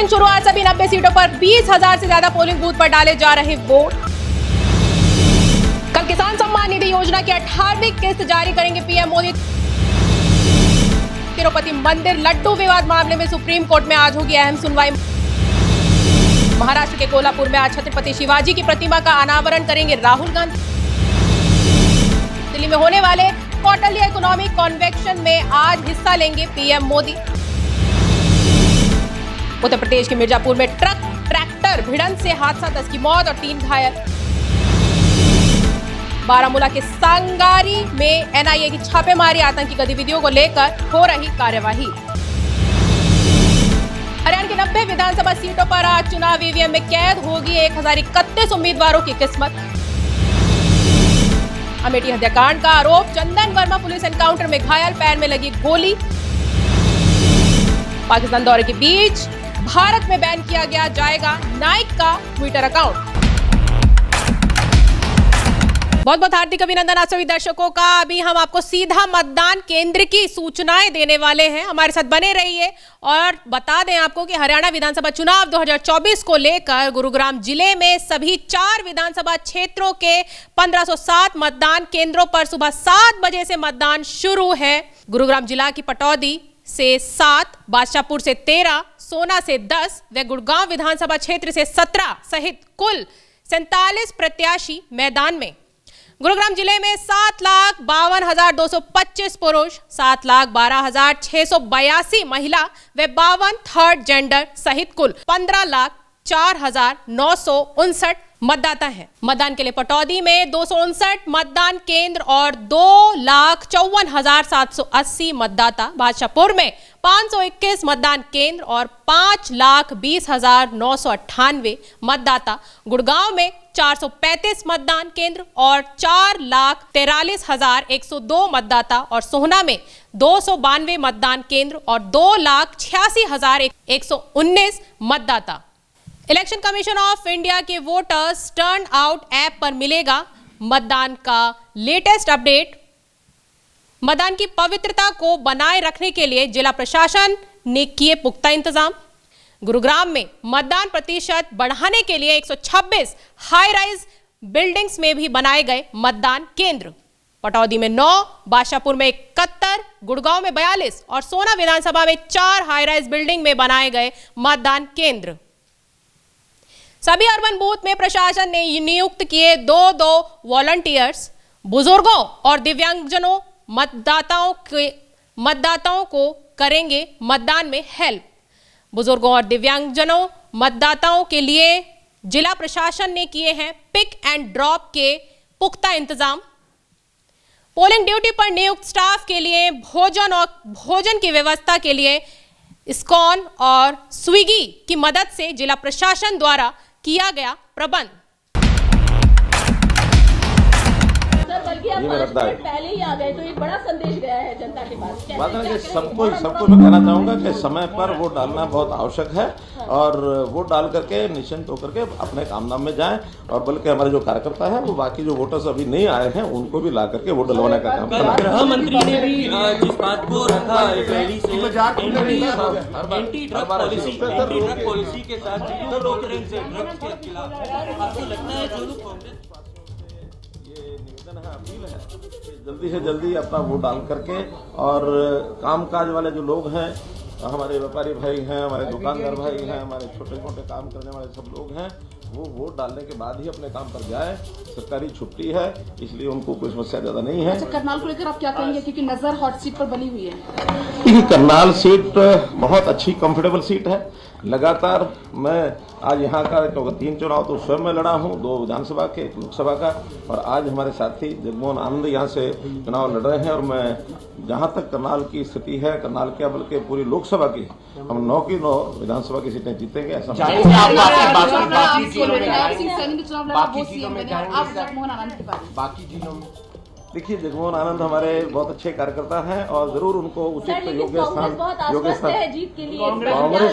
Polling शुरू। आज सभी 90 सीटों पर 20,000 से ज्यादा पोलिंग बूथ पर डाले जा रहे वोट। कल किसान सम्मान निधि योजना की 18वीं किस्त जारी करेंगे पीएम मोदी। तिरुपति मंदिर लड्डू विवाद मामले में सुप्रीम कोर्ट में आज होगी अहम सुनवाई। महाराष्ट्र के कोल्हापुर में आज छत्रपति शिवाजी की प्रतिमा का अनावरण करेंगे राहुल गांधी। दिल्ली में होने वाले कौटिल्य इकोनॉमिक कन्वेंशन में आज हिस्सा लेंगे पीएम मोदी। उत्तर प्रदेश के मिर्जापुर में ट्रक ट्रैक्टर भिड़ंत से हादसा, 10 की मौत और 3 घायल। बारामूला के सांगारी में एनआईए की छापेमारी, आतंकी गतिविधियों को लेकर हो रही कार्यवाही। हरियाणा की 90 विधानसभा सीटों पर आज चुनाव ईवीएम में कैद होगी 1031 उम्मीदवारों की किस्मत। अमेठी हत्याकांड का आरोप, चंदन वर्मा पुलिस एनकाउंटर में घायल, पैर में लगी गोली। पाकिस्तान दौरे के बीच भारत में बैन किया गया जाएगा नाइक का ट्विटर अकाउंट। बहुत बहुत हार्दिक अभिनंदन आप सभी दर्शकों का। अभी हम आपको सीधा मतदान केंद्र की सूचनाएं देने वाले हैं, हमारे साथ बने रहिए। और बता दें आपको कि हरियाणा विधानसभा चुनाव 2024 को लेकर गुरुग्राम जिले में सभी 4 विधानसभा क्षेत्रों के 1507 मतदान केंद्रों पर सुबह 7 बजे से मतदान शुरू है। गुरुग्राम जिला की पटौदी से 7, बादशाहपुर से 13, सोना से 10 व गुड़गांव विधानसभा क्षेत्र से 17 सहित कुल 47 प्रत्याशी मैदान में। गुरुग्राम जिले में 7,52,225 पुरुष, 7,12,682 महिला व 52 थर्ड जेंडर सहित कुल 15,04,959 मतदाता हैं। मतदान के लिए पटौदी में 259 मतदान केंद्र और 2,54,780 मतदाता, बादशाहपुर में 521 मतदान केंद्र और 5,20,998 मतदाता, गुड़गांव में 435 मतदान केंद्र और 4,43,102 मतदाता और सोहना में 292 मतदान केंद्र और 2,86,119 मतदाता। इलेक्शन कमीशन ऑफ इंडिया के वोटर्स टर्न आउट ऐप पर मिलेगा मतदान का लेटेस्ट अपडेट। मतदान की पवित्रता को बनाए रखने के लिए जिला प्रशासन ने किए पुख्ता इंतजाम। गुरुग्राम में मतदान प्रतिशत बढ़ाने के लिए 126 हाई राइज बिल्डिंग्स में भी बनाए गए मतदान केंद्र। पटौदी में 9, बादशाहपुर में 71, गुड़गांव में 42 और सोना विधानसभा में 4 हाई राइज बिल्डिंग में बनाए गए मतदान केंद्र। सभी अर्बन बूथ में प्रशासन ने नियुक्त किए 2-2 वॉलंटियर्स। बुजुर्गों और दिव्यांगजनों मतदाताओं को करेंगे मतदान में हेल्प। बुजुर्गों और दिव्यांगजनों मतदाताओं के लिए जिला प्रशासन ने किए हैं पिक एंड ड्रॉप के पुख्ता इंतजाम। पोलिंग ड्यूटी पर नियुक्त स्टाफ के लिए भोजन की व्यवस्था के लिए इस्कॉन और स्विगी की मदद से जिला प्रशासन द्वारा किया गया प्रबंध। पहले ही आ गए तो एक बड़ा संदेश गया है जनता के पास। बात है कि सबको मैं कहना चाहूँगा कि समय पर वोट डालना बहुत आवश्यक है और वोट डाल करके निश्चिंत होकर के अपने काम धाम में जाएं। और बल्कि हमारे जो कार्यकर्ता है वो बाकी जो वोटर्स अभी नहीं आए हैं उनको भी ला करके वोट डलवाने का काम करें। गृह मंत्री ने भी जिस बात को रखा रैली से एंटी ड्रग पॉलिसी के साथ ड्रग्स के खिलाफ, आपको लगता है जो लोग कांग्रेस निवेदन है, अपील है, जल्दी से जल्दी अपना वोट डाल करके और कामकाज वाले जो लोग हैं, हमारे व्यापारी भाई हैं, हमारे दुकानदार भाई हैं, हमारे छोटे मोटे काम करने वाले सब लोग हैं, वो वोट डालने के बाद ही अपने काम पर जाए। सरकारी छुट्टी है इसलिए उनको कोई समस्या ज्यादा नहीं है। अच्छा, करनाल को लेकर आप क्या कहेंगे, क्योंकि नजर हॉट सीट पर बनी हुई है? करनाल सीट बहुत अच्छी कंफर्टेबल सीट है। लगातार मैं आज यहाँ का 3 चुनाव तो स्वयं में लड़ा हूँ, 2 विधानसभा के, 1 लोकसभा का, और आज हमारे साथी जगमोहन आनंद यहाँ से चुनाव लड़ रहे हैं। और मैं जहाँ तक करनाल की स्थिति है, करनाल क्या बल्कि पूरी लोकसभा की, हम 9 की 9 विधानसभा की सीटें जीतेंगे ऐसा। बाकी जिलों में देखिए, जगमोहन आनंद हमारे बहुत अच्छे कार्यकर्ता हैं और जरूर उनको उचित योग्य स्थान कांग्रेस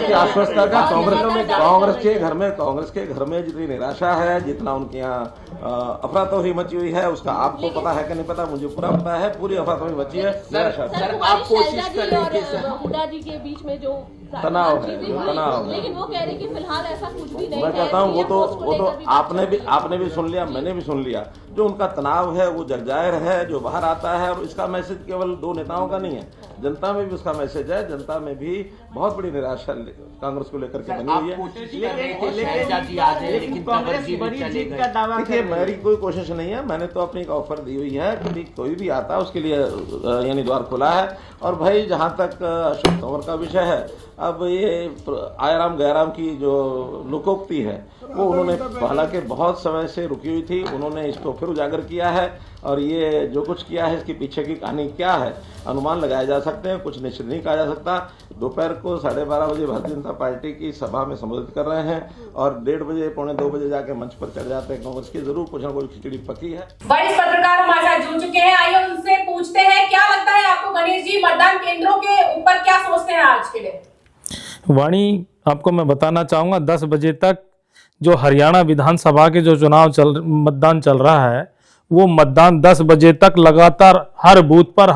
की आश्वस्ता का कांग्रेस के घर में जितनी निराशा है, जितना उनके यहाँ अफरा तफरी मची हुई है, उसका आपको पता है कि नहीं पता, मुझे पूरा पता है। पूरी अफरा तफरी मची है, निराशा। आप कोशिश कर रहे थे हुड्डा जी के बीच में जो तनाव है, जो तनाव है। लेकिन वो कह रहे कि फिलहाल ऐसा कुछ भी नहीं है। मैं कहता हूँ वो तो आपने आपने भी सुन लिया, मैंने भी सुन लिया। जो उनका तनाव है वो जगजाहिर है, जो बाहर आता है। और इसका मैसेज केवल दो नेताओं का नहीं है, जनता में भी उसका मैसेज है। जनता में भी बहुत बड़ी निराशा कांग्रेस को लेकर के बनी हुई है। देखिए, मेरी कोई कोशिश नहीं है, मैंने तो अपनी एक ऑफर दी हुई है कि कोई भी आता उसके लिए यानी द्वार खुला है। और भाई जहाँ तक अशोक तंवर का विषय है, अब ये आयराम गैराम की जो लोकोक्ति है वो उन्होंने हालांकि बहुत समय से रुकी हुई थी, उन्होंने इसको फिर उजागर किया है। और ये जो कुछ किया है इसके पीछे की कहानी क्या है अनुमान लगाए जा सकते हैं, कुछ निश्चित नहीं कहा जा सकता। दोपहर को 12:30 बजे भारतीय जनता पार्टी की सभा में संबोधित कर रहे हैं और 1:30 बजे 1:45 बजे जाके मंच पर चढ़ जाते हैं। कांग्रेस की जरूर कुछ ना कुछ खिचड़ी पकी है। वरिष्ठ पत्रकार हमारे साथ जुड़ चुके हैं, आइए उनसे पूछते हैं क्या लगता है आपको गणेश जी, मतदान केंद्रों के ऊपर क्या सोचते हैं आज के लिए? वाणी, आपको मैं बताना चाहूँगा 10 बजे तक जो हरियाणा विधानसभा के जो मतदान चल रहा है वो मतदान 10 बजे तक लगातार हर बूथ पर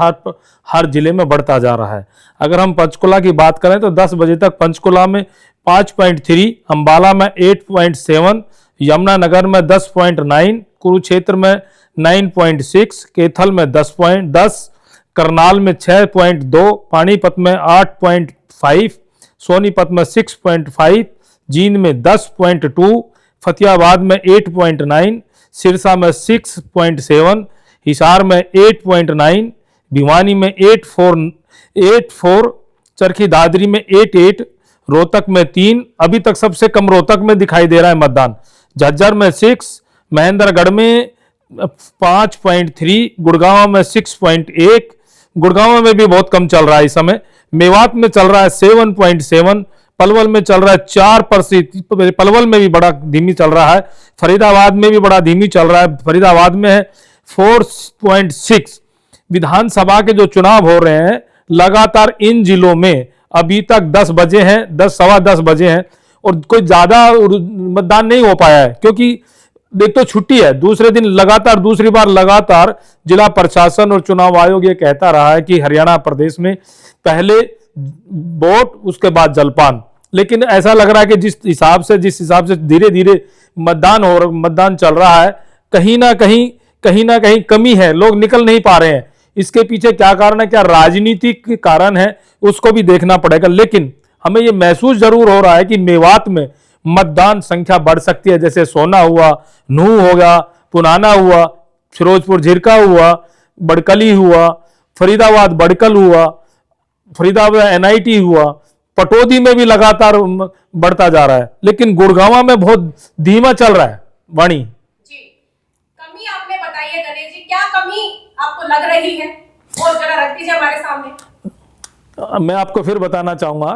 हर जिले में बढ़ता जा रहा है। अगर हम पंचकुला की बात करें तो 10 बजे तक पंचकुला में 5.3, अंबाला में 8.7, यमुनानगर में 10.9, कुरुक्षेत्र में 9.6, कैथल में 10.10, करनाल में 6.2, पानीपत में 8.5, सोनीपत में 6.5, जींद में 10.2, फतेहाबाद में 8.9, सिरसा में 6.7, हिसार में 8.9, भिवानी में 8.4, चरखी दादरी में 8.8, रोहतक में 3, अभी तक सबसे कम रोहतक में दिखाई दे रहा है मतदान, झज्जर में 6, महेंद्रगढ़ में 5.3, गुड़गांव में 6.1, गुड़गांव में भी बहुत कम चल रहा है इस समय, मेवात में चल रहा है 7.7, पलवल में चल रहा है 4%, पलवल में भी बड़ा धीमी चल रहा है, फरीदाबाद में भी बड़ा धीमी चल रहा है, फरीदाबाद में है 4.6। विधानसभा के जो चुनाव हो रहे हैं लगातार इन जिलों में अभी तक 10 बजे हैं, 10-10:15 बजे हैं और कोई ज्यादा मतदान नहीं हो पाया है क्योंकि एक तो छुट्टी है, दूसरे दिन लगातार दूसरी बार लगातार जिला प्रशासन और चुनाव आयोग ये कहता रहा है कि हरियाणा प्रदेश में पहले वोट उसके बाद जलपान। लेकिन ऐसा लग रहा है कि जिस हिसाब से धीरे धीरे मतदान चल रहा है, कहीं ना कहीं कमी है, लोग निकल नहीं पा रहे हैं। इसके पीछे क्या कारण है, क्या राजनीतिक कारण है, उसको भी देखना पड़ेगा। लेकिन हमें यह महसूस जरूर हो रहा है कि मेवात में मतदान संख्या बढ़ सकती है, जैसे सोना हुआ, नूह हो गया, पुनाना हुआ, फिरोजपुर झिरका हुआ, बड़कली हुआ, फरीदाबाद बड़कल हुआ, फरीदाबाद NIT हुआ, पटौदी में भी लगातार बढ़ता जा रहा है, लेकिन गुड़गांव में बहुत धीमा चल रहा है। वाणी जी, कमी आपने बताई है गणेश जी, क्या कमी आपको लग रही है और जरा रख दीजिए हमारे सामने। मैं आपको फिर बताना चाहूंगा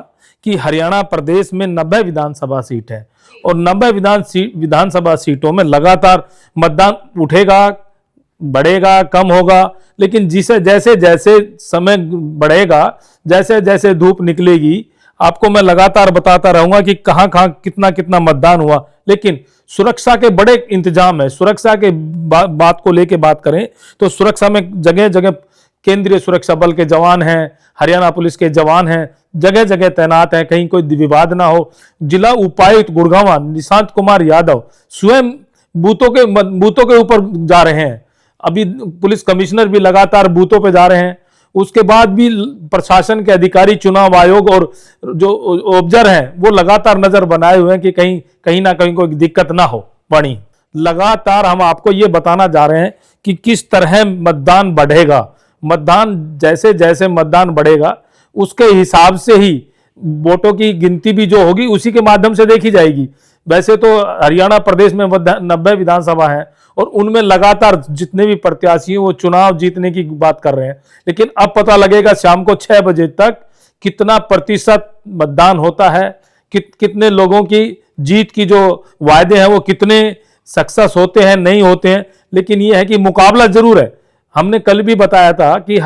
कि हरियाणा प्रदेश में 90 विधानसभा सीट है और 90 विधानसभा सीटों में लगातार मतदान उठेगा, बढ़ेगा, कम होगा, लेकिन जैसे जैसे समय बढ़ेगा, जैसे जैसे धूप निकलेगी, आपको मैं लगातार बताता रहूंगा कि कहां कितना मतदान हुआ। लेकिन सुरक्षा के बड़े इंतजाम है। सुरक्षा के बात को लेके बात करें तो सुरक्षा में जगह जगह केंद्रीय सुरक्षा बल के जवान हैं, हरियाणा पुलिस के जवान हैं, जगह जगह तैनात हैं, कहीं कोई विवाद ना हो। जिला उपायुक्त गुड़गांव निशांत कुमार यादव स्वयं बूथों के ऊपर जा रहे हैं। अभी पुलिस कमिश्नर भी लगातार बूथों पे जा रहे हैं। उसके बाद भी प्रशासन के अधिकारी, चुनाव आयोग और जो ऑब्जर्वर हैं वो लगातार नजर बनाए हुए हैं कि कहीं ना कहीं कोई दिक्कत ना हो। वाणी, लगातार हम आपको ये बताना जा रहे हैं कि किस तरह मतदान बढ़ेगा। मतदान जैसे जैसे मतदान बढ़ेगा उसके हिसाब से ही वोटों की गिनती भी जो होगी उसी के माध्यम से देखी जाएगी। वैसे तो हरियाणा प्रदेश में 90 विधानसभा है और उनमें लगातार जितने भी प्रत्याशी हैं वो चुनाव जीतने की बात कर रहे हैं, लेकिन अब पता लगेगा शाम को 6 बजे तक कितना प्रतिशत मतदान होता है, कितने लोगों की जीत की जो वायदे हैं वो कितने सक्सेस होते हैं, नहीं होते हैं। लेकिन ये है कि मुकाबला जरूर है। हमने कल भी बताया था कि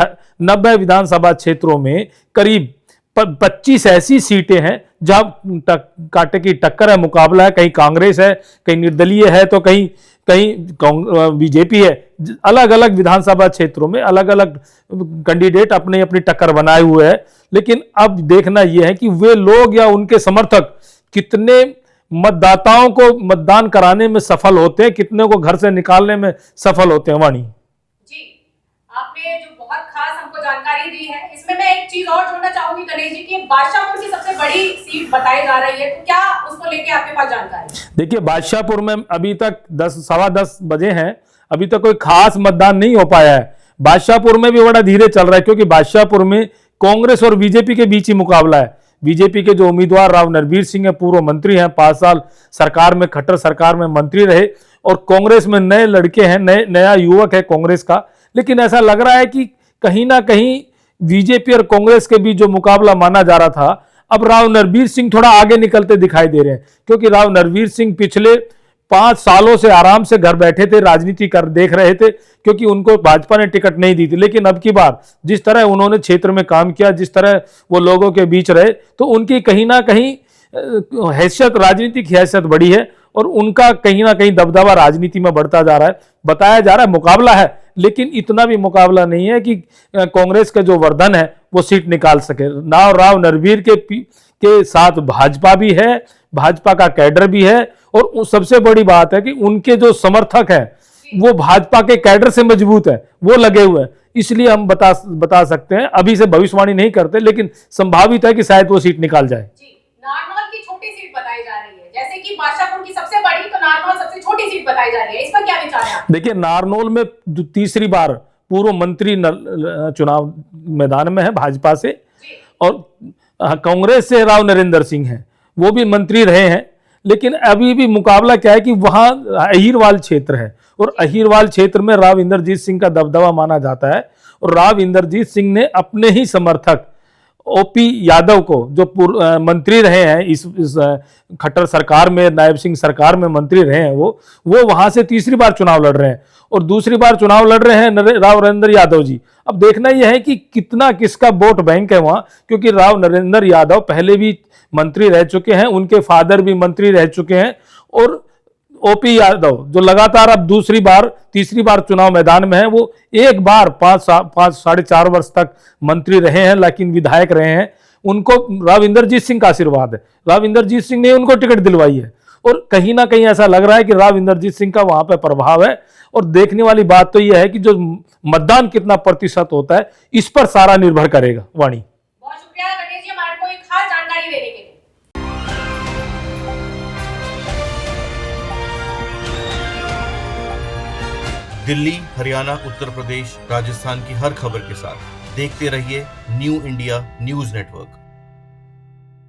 90 विधानसभा क्षेत्रों में करीब 25 ऐसी सीटें हैं जहां कांटे की टक्कर है, मुकाबला है, कहीं कांग्रेस है, कहीं निर्दलीय है, तो कहीं कहीं बीजेपी है। अलग अलग विधानसभा क्षेत्रों में अलग अलग कैंडिडेट अपनी अपनी टक्कर बनाए हुए हैं। लेकिन अब देखना यह है कि वे लोग या उनके समर्थक कितने मतदाताओं को मतदान कराने में सफल होते हैं, कितने को घर से निकालने में सफल होते हैं। वाणी जी, आपने जो बहुत खास हमको जानकारी दी है, इसमें मैं एक चीज और जोड़ना चाहूंगी गणेश जी की बादशाहपुर की सबसे बड़ी सीट बताई जा रही है, तो क्या उसको लेके आपके पास जानकारी? देखिए, बादशाहपुर में अभी तक 10 बजे हैं, अभी तक कोई खास मतदान नहीं हो पाया है। बादशाहपुर में भी बड़ा धीरे चल रहा है, क्योंकि बादशाहपुर में कांग्रेस और बीजेपी के बीच ही मुकाबला है। बीजेपी के जो उम्मीदवार राव नरवीर सिंह है, पूर्व मंत्री हैं, 5 साल सरकार में, खट्टर सरकार में मंत्री रहे, और कांग्रेस में नए लड़के हैं, नया युवक है कांग्रेस का। लेकिन ऐसा लग रहा है कि कहीं ना कहीं बीजेपी और कांग्रेस के बीच जो मुकाबला माना जा रहा था, अब राव नरवीर सिंह थोड़ा आगे निकलते दिखाई दे रहे हैं। क्योंकि राव नरवीर सिंह पिछले 5 सालों से आराम से घर बैठे थे, राजनीति कर देख रहे थे, क्योंकि उनको भाजपा ने टिकट नहीं दी थी। लेकिन अब की बार जिस तरह उन्होंने क्षेत्र में काम किया, जिस तरह वो लोगों के बीच रहे, तो उनकी कहीं ना कहीं हैसियत, राजनीतिक हैसियत बढ़ी है, और उनका कहीं ना कहीं दबदबा राजनीति में बढ़ता जा रहा है। बताया जा रहा है मुकाबला है, लेकिन इतना भी मुकाबला नहीं है कि कांग्रेस का जो वर्धन है वो सीट निकाल सके। राव नरवीर के साथ भाजपा भी है, भाजपा का कैडर भी है, और सबसे बड़ी बात है कि उनके जो समर्थक हैं वो भाजपा के कैडर से मजबूत है, वो लगे हुए हैं। इसलिए हम बता सकते हैं, अभी से भविष्यवाणी नहीं करते, लेकिन संभावित है कि शायद वो सीट निकाल जाए। नारनौल की छोटी सीट बताई जा रही है, जैसे कि बादशाहपुर की सबसे बड़ी, तो नारनौल सबसे छोटी सीट बताई जा रही है, इस पर क्या विचार है? देखिए, नारनौल में तीसरी बार पूर्व मंत्री चुनाव मैदान में है भाजपा से, और कांग्रेस से राव नरेंद्र सिंह हैं, वो भी मंत्री रहे हैं। लेकिन अभी भी मुकाबला क्या है कि वहां अहीरवाल क्षेत्र है, और अहीरवाल क्षेत्र में राव इंद्रजीत सिंह का दबदबा माना जाता है। और राव इंद्रजीत सिंह ने अपने ही समर्थक ओपी यादव को, जो मंत्री रहे हैं इस खट्टर सरकार में, नायब सिंह सरकार में मंत्री रहे हैं, वो वहां से तीसरी बार चुनाव लड़ रहे हैं, और दूसरी बार चुनाव लड़ रहे हैं राव नरेंद्र यादव जी। अब देखना यह है कि कितना किसका वोट बैंक है वहां, क्योंकि राव नरेंद्र यादव पहले भी मंत्री रह चुके हैं, उनके फादर भी मंत्री रह चुके हैं, और ओपी यादव जो लगातार अब तीसरी बार चुनाव मैदान में है, वो एक बार 5-4.5 वर्ष तक मंत्री रहे हैं, लेकिन विधायक रहे हैं। उनको राव इंद्रजीत सिंह का आशीर्वाद है, राव इंद्रजीत सिंह ने उनको टिकट दिलवाई है, और कहीं ना कहीं ऐसा लग रहा है कि राव इंद्रजीत सिंह का वहां पर प्रभाव है। और देखने वाली बात तो यह है कि जो मतदान कितना प्रतिशत होता है, इस पर सारा निर्भर करेगा। वाणी, बहुत शुक्रिया गणेश जी हमारे को एक खास जानकारी देने के लिए। दिल्ली, हरियाणा, उत्तर प्रदेश, राजस्थान की हर खबर के साथ देखते रहिए न्यू इंडिया न्यूज नेटवर्क।